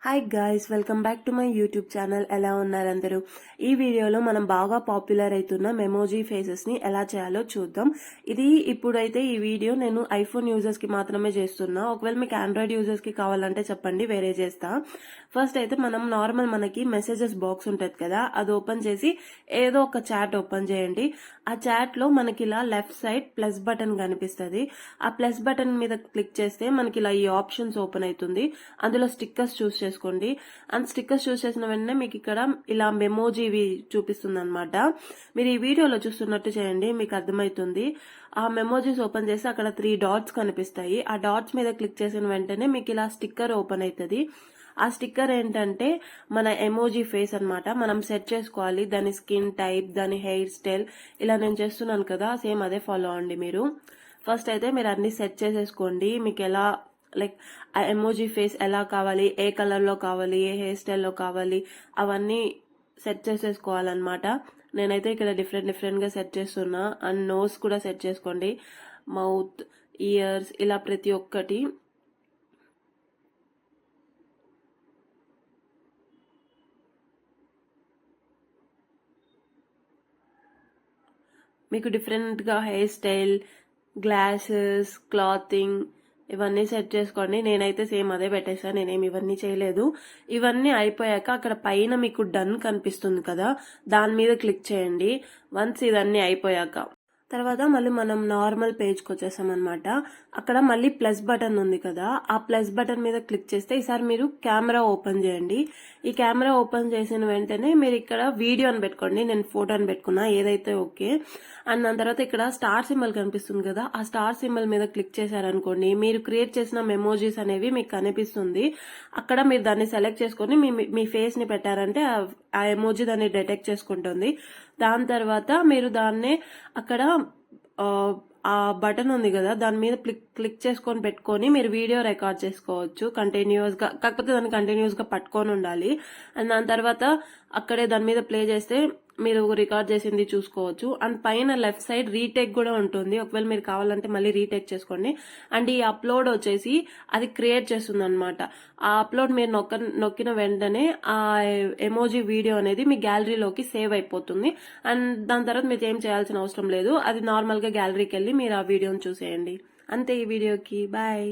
Hi guys, welcome back to my YouTube channel. ఎలా ఉన్నారు అందరూ? ఈ వీడియోలో మనం బాగా పాపులర్ అవుతున్న మెమోజీ ఫేసెస్ ని ఎలా చేయాలో చూద్దాం. ఇప్పుడైతే ఈ వీడియో నేను ఐఫోన్ యూజర్స్ కి మాత్రమే చేస్తున్నా. ఒకవేళ మీకు ఆండ్రాయిడ్ యూజర్స్ కి కావాలంటే చెప్పండి, వేరే చేస్తా. ఫస్ట్ అయితే మనం నార్మల్ మనకి మెసేజెస్ బాక్స్ ఉంటుంది కదా, అది ఓపెన్ చేసి ఏదో ఒక చాట్ ఓపెన్ చేయండి. ఆ చాట్ లో మనకి ఇలా లెఫ్ట్ సైడ్ ప్లస్ బటన్ కనిపిస్తుంది. ఆ ప్లస్ బటన్ మీద క్లిక్ చేస్తే మనకి ఇలా ఈ ఆప్షన్స్ ఓపెన్ అవుతుంది. అందులో స్టిక్కర్స్ చూస్ చేసుకోండి. అండ్ స్టిక్కర్స్ చూస్ చేసిన వెంటనే మీకు ఇక్కడ ఇలా మెమోజీవి చూపిస్తుంది అనమాట. మీరు ఈ వీడియోలో చూస్తున్నట్టు చేయండి, మీకు అర్థమవుతుంది. ఆ మెమోజీస్ ఓపెన్ చేసి అక్కడ 3 డాట్స్ కనిపిస్తాయి. ఆ డాట్స్ మీద క్లిక్ చేసిన వెంటనే మీకు ఇలా స్టిక్కర్ ఓపెన్ అవుతుంది. ఆ స్టిక్కర్ ఏంటంటే మన ఎమోజీ ఫేస్ అన్నమాట. మనం సెట్ చేసుకోవాలి దాని స్కిన్ టైప్, దాని హెయిర్ స్టైల్. ఇలా నేను చేస్తున్నాను కదా, సేమ్ అదే ఫాలో అవ్వండి మీరు. ఫస్ట్ అయితే మీరు అన్ని సెట్ చేసేసుకోండి. మీకు ఎలా లైక్ ఆ ఎమోజీ ఫేస్ ఎలా కావాలి, ఏ కలర్ లో కావాలి, ఏ హెయిర్ స్టైల్లో కావాలి, అవన్నీ సెట్ చేసేసుకోవాలన్నమాట. నేనైతే ఇక్కడ డిఫరెంట్ గా సెట్ చేస్తున్నా. అండ్ నోస్ కూడా సెట్ చేసుకోండి, మౌత్, ఇయర్స్, ఇలా ప్రతి ఒక్కటి. మీకు డిఫరెంట్ గా హెయిర్ స్టైల్, గ్లాసెస్, క్లాతింగ్ ఇవన్నీ సెట్ చేసుకోండి. నేనైతే సేమ్ అదే పెట్టేసాను, నేనేమి ఇవన్నీ చేయలేదు. ఇవన్నీ అయిపోయాక అక్కడ పైన మీకు డన్ కనిపిస్తుంది కదా, దాని మీద క్లిక్ చేయండి వన్స్ ఇదన్నీ అయిపోయాక. తర్వాత మళ్ళీ మనం నార్మల్ పేజ్కి వచ్చేసాం అనమాట. అక్కడ మళ్ళీ ప్లస్ బటన్ ఉంది కదా, ఆ ప్లస్ బటన్ మీద క్లిక్ చేస్తే ఈసారి మీరు కెమెరా ఓపెన్ చేయండి. ఈ కెమెరా ఓపెన్ చేసిన వెంటనే మీరు ఇక్కడ వీడియో అని పెట్టుకోండి. నేను ఫోటో అని పెట్టుకున్నా, ఏదైతే ఓకే. అండ్ దాని తర్వాత ఇక్కడ స్టార్ సింబల్ కనిపిస్తుంది కదా, ఆ స్టార్ సింబల్ మీద క్లిక్ చేశారనుకోండి, మీరు క్రియేట్ చేసిన మెమోజీస్ అనేవి మీకు కనిపిస్తుంది. అక్కడ మీరు దాన్ని సెలెక్ట్ చేసుకొని మీ ఫేస్ ని పెట్టారంటే ఆ ఎమోజీ దాన్ని డిటెక్ట్ చేసుకుంటుంది. దాని తర్వాత మీరు దాన్ని అక్కడ ఆ బటన్ ఉంది కదా, దాని మీద క్లిక్ చేసుకొని పెట్టుకొని మీరు వీడియో రికార్డ్ చేసుకోవచ్చు కంటిన్యూస్ గా. కాకపోతే దాన్ని కంటిన్యూస్ గా పట్టుకొని ఉండాలి. అండ్ దాని తర్వాత అక్కడే దాని మీద ప్లే చేస్తే మీరు రికార్డ్ చేసింది చూసుకోవచ్చు. అండ్ పైన లెఫ్ట్ సైడ్ రీటేక్ కూడా ఉంటుంది. ఒకవేళ మీరు కావాలంటే మళ్ళీ రీటేక్ చేసుకోండి. అండ్ ఈ అప్లోడ్ వచ్చేసి అది క్రియేట్ చేస్తుంది అనమాట. ఆ అప్లోడ్ మీరు నొక్కిన వెంటనే ఆ ఎమోజీ వీడియో అనేది మీ గ్యాలరీలోకి సేవ్ అయిపోతుంది. అండ్ దాని తర్వాత మీరు ఏం చేయాల్సిన అవసరం లేదు, అది నార్మల్ గా గ్యాలరీకి వెళ్ళి మీరు ఆ వీడియోని చూసేయండి. అంతే ఈ వీడియోకి. బాయ్.